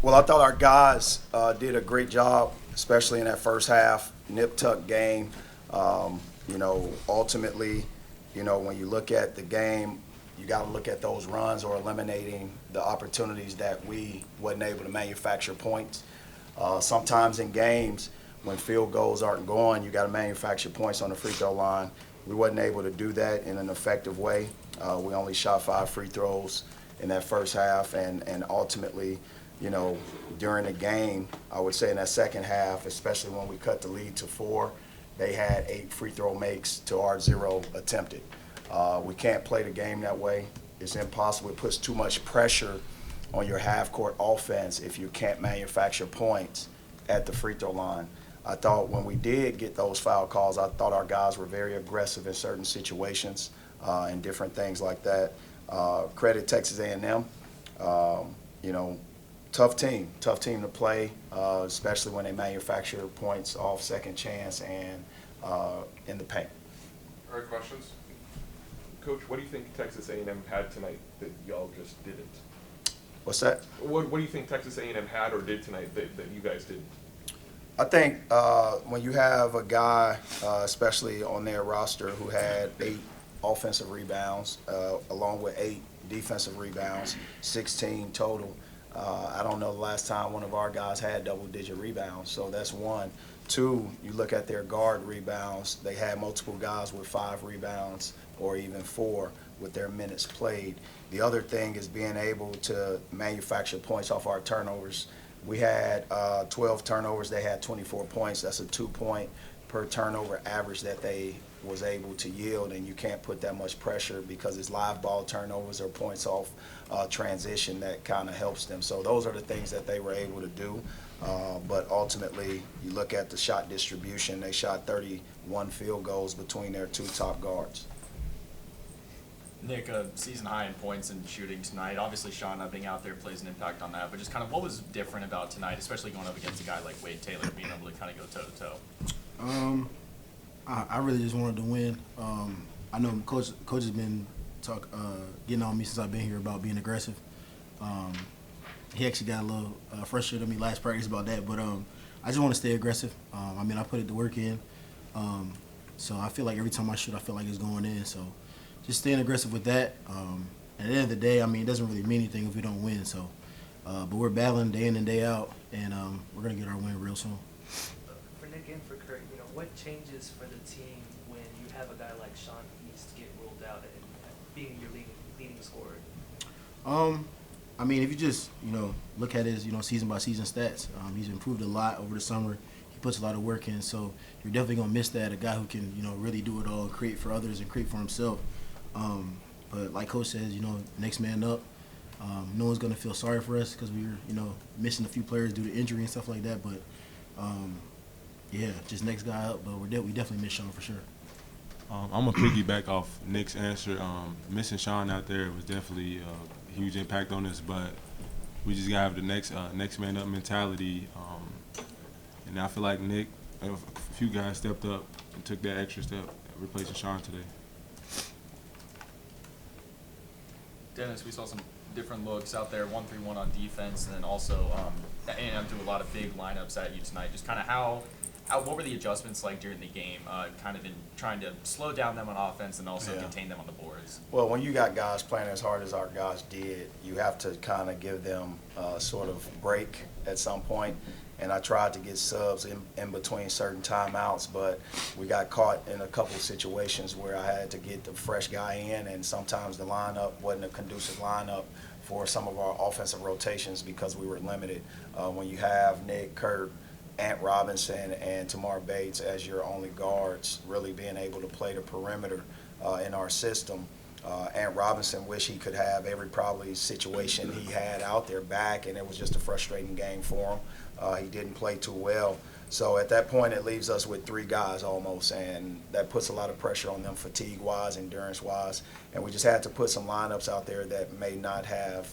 Well, I thought our guys did a great job, especially in that first half, nip-tuck game. Ultimately, when you look at the game, you got to look at those runs or eliminating the opportunities that we wasn't able to manufacture points. Sometimes in games, when field goals aren't going, you got to manufacture points on the free throw line. We wasn't able to do that in an effective way. We only shot 5 free throws in that first half, and ultimately, during the game, I would say in that second half, especially when we cut the lead to 4, they had 8 free throw makes to our 0 attempted. We can't play the game that way. It's impossible. It puts too much pressure on your half-court offense if you can't manufacture points at the free throw line. I thought when we did get those foul calls, I thought our guys were very aggressive in certain situations and different things like that. Credit Texas A&M. Tough team to play, especially when they manufacture points off second chance and in the paint. All right, questions? Coach, what do you think Texas A&M had tonight that y'all just didn't? What's that? What do you think Texas A&M had or did tonight that you guys didn't? I think when you have a guy, especially on their roster, who had 8 offensive rebounds, along with 8 defensive rebounds, 16 total. I don't know the last time one of our guys had double-digit rebounds, so that's one. 2, you look at their guard rebounds. They had multiple guys with 5 rebounds or even 4 with their minutes played. The other thing is being able to manufacture points off our turnovers. We had 12 turnovers. They had 24 points. That's a 2-point per turnover average that they was able to yield, and you can't put that much pressure because it's live ball turnovers or points off transition that kind of helps them. So those are the things that they were able to do. But ultimately, you look at the shot distribution. They shot 31 field goals between their 2 top guards. Nick, season high in points and shooting tonight. Obviously, Sean not being out there plays an impact on that. But just kind of what was different about tonight, especially going up against a guy like Wade Taylor, being able to kind of go toe-to-toe? I really just wanted to win. I know coach has been getting on me since I've been here about being aggressive. He actually got a little frustrated with me last practice about that, but I just want to stay aggressive. I put the work in, so I feel like every time I shoot, I feel like it's going in. So just staying aggressive with that. At the end of the day, it doesn't really mean anything if we don't win. So, but we're battling day in and day out, and we're gonna get our win real soon. For Nick and for Curt, what changes for the team when you have a guy like Sean East get ruled out and being your leading scorer? If you just look at his season by season stats, he's improved a lot over the summer. He puts a lot of work in, so you're definitely gonna miss that. A guy who can really do it all, and create for others and create for himself. But like Coach says, next man up. No one's gonna feel sorry for us because we were missing a few players due to injury and stuff like that. But just next guy up. But we definitely miss Sean for sure. I'm gonna piggyback off Nick's answer. Missing Sean out there was definitely a huge impact on us, but we just gotta have the next man up mentality. And I feel like Nick, a few guys stepped up and took that extra step, replacing Sean today. Dennis, we saw some different looks out there, 1-3-1 on defense, and then also A&M threw a lot of big lineups at you tonight. Just kind of what were the adjustments like during the game, kind of in trying to slow down them on offense and also contain them on the boards? Well, when you got guys playing as hard as our guys did, you have to kind of give them sort of break at some point. And I tried to get subs in between certain timeouts, but we got caught in a couple of situations where I had to get the fresh guy in, and sometimes the lineup wasn't a conducive lineup for some of our offensive rotations because we were limited. When you have Nick, Curt, Ant Robinson, and Tamar Bates as your only guards, really being able to play the perimeter in our system. Ant Robinson wish he could have every probably situation he had out there back, and it was just a frustrating game for him. He didn't play too well. So at that point, it leaves us with 3 guys almost, and that puts a lot of pressure on them fatigue-wise, endurance-wise. And we just had to put some lineups out there that may not have,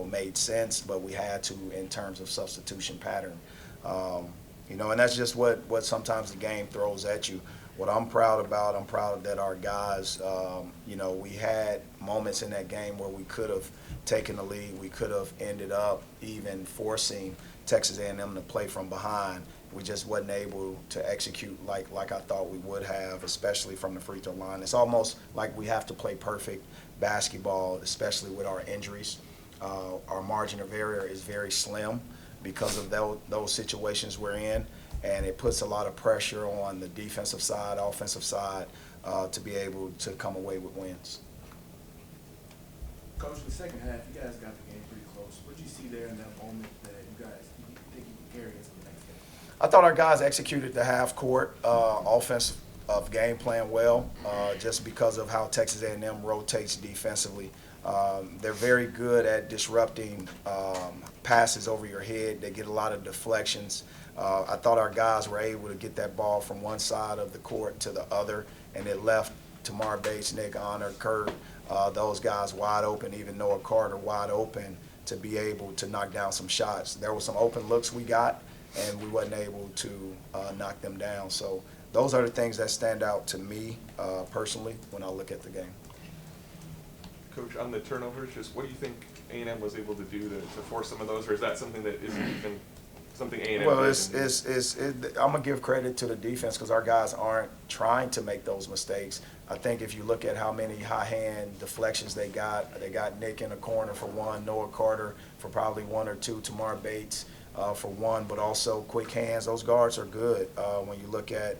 made sense, but we had to in terms of substitution pattern. And that's just what sometimes the game throws at you. what I'm proud about, I'm proud that our guys, we had moments in that game where we could have taken the lead. We could have ended up even forcing Texas A&M to play from behind. We just wasn't able to execute like I thought we would have, especially from the free throw line. It's almost like we have to play perfect basketball, especially with our injuries. Our margin of error is very slim because of those situations we're in, and it puts a lot of pressure on the defensive side, offensive side, to be able to come away with wins. Coach, in the second half, you guys got the game pretty close. What did you see there in that moment that you guys think you can carry into the next game? I thought our guys executed the half court offensive game plan well, just because of how Texas A&M rotates defensively. They're very good at disrupting passes over your head. They get a lot of deflections. I thought our guys were able to get that ball from one side of the court to the other, and it left Tamar Bates, Nick, Honor, Curt, those guys wide open, even Noah Carter wide open to be able to knock down some shots. There were some open looks we got, and we wasn't able to knock them down. So those are the things that stand out to me personally when I look at the game. Coach, on the turnovers, just what do you think A&M was able to do to force some of those, or is that something that isn't even something A&M Well, did? I'm going to give credit to the defense because our guys aren't trying to make those mistakes. I think if you look at how many high-hand deflections they got Nick in the corner for one, Noah Carter for probably one or two, Tamar Bates for one, but also quick hands. Those guards are good when you look at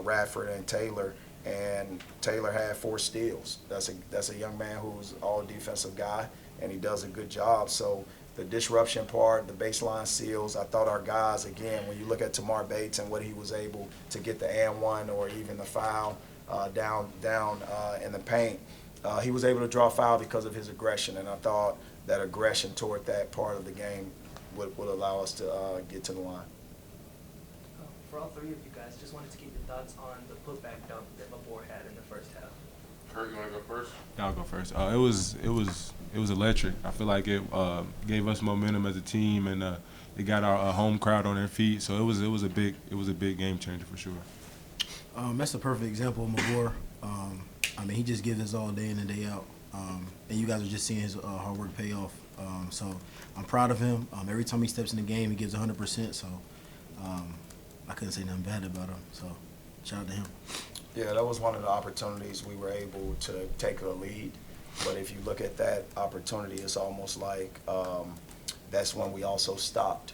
Radford and Taylor. And Taylor had 4 steals. That's a young man who's all defensive guy, and he does a good job. So the disruption part, the baseline seals, I thought our guys, again, when you look at Tamar Bates and what he was able to get the and one or even the foul down in the paint, he was able to draw a foul because of his aggression, and I thought that aggression toward that part of the game would allow us to get to the line. For all three of you guys, just wanted to get your thoughts on the putback dunk that Mabor had in the first half. Curt, you want to go first? I'll go first. It was electric. I feel like it gave us momentum as a team, and it got our home crowd on their feet. So it was a big game changer for sure. That's a perfect example of Mabor. He just gives us all day in and day out, and you guys are just seeing his hard work pay off. So I'm proud of him. Every time he steps in the game, he gives 100%. So I couldn't say nothing bad about him. So shout out to him. Yeah, that was one of the opportunities we were able to take a lead. But if you look at that opportunity, it's almost like that's when we also stopped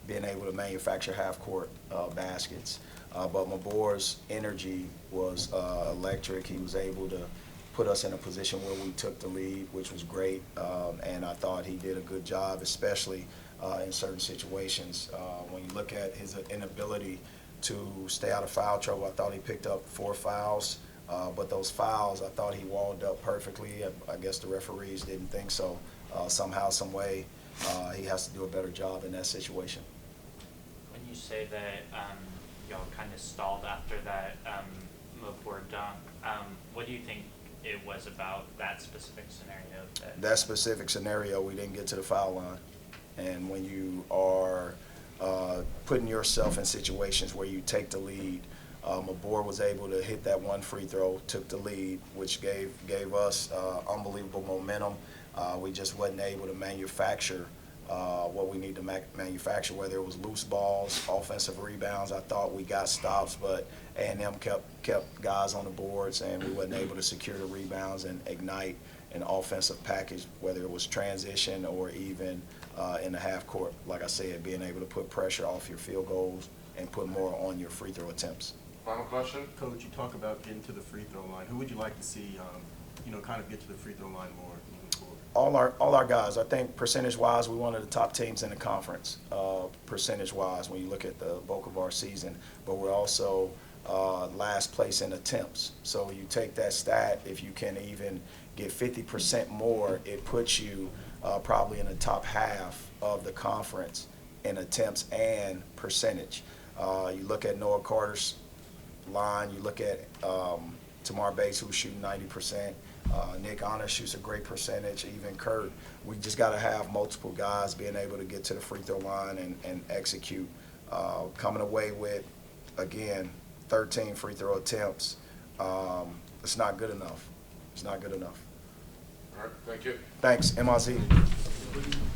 being able to manufacture half-court baskets. But Mabor's energy was electric. He was able to put us in a position where we took the lead, which was great. And I thought he did a good job, especially in certain situations. When you look at his inability to stay out of foul trouble, I thought he picked up 4 fouls. But those fouls, I thought he walled up perfectly. I guess the referees didn't think so. Somehow, some way, he has to do a better job in that situation. When you say that y'all kind of stalled after that Mabor dunk, what do you think it was about that specific scenario? That specific scenario, we didn't get to the foul line. And when you are putting yourself in situations where you take the lead, Mabor was able to hit that one free throw, took the lead, which gave us unbelievable momentum. We just wasn't able to manufacture what we need to manufacture, whether it was loose balls, offensive rebounds. I thought we got stops, but A&M kept guys on the boards, and we wasn't able to secure the rebounds and ignite an offensive package, whether it was transition or even in the half court. Like I said, being able to put pressure off your field goals and put more on your free throw attempts. Final question? Coach, you talk about getting to the free throw line. Who would you like to see, kind of get to the free throw line more moving forward? All our guys. I think percentage-wise, we're one of the top teams in the conference, percentage-wise, when you look at the bulk of our season. But we're also last place in attempts. So you take that stat, if you can even get 50% more, it puts you probably in the top half of the conference in attempts and percentage. You look at Noah Carter's line, you look at Tamar Bates, who's shooting 90%. Nick Honor shoots a great percentage, even Curt. We just got to have multiple guys being able to get to the free throw line and execute. Coming away with, again, 13 free throw attempts. It's not good enough. It's not good enough. All right, thank you. Thanks, MIZ.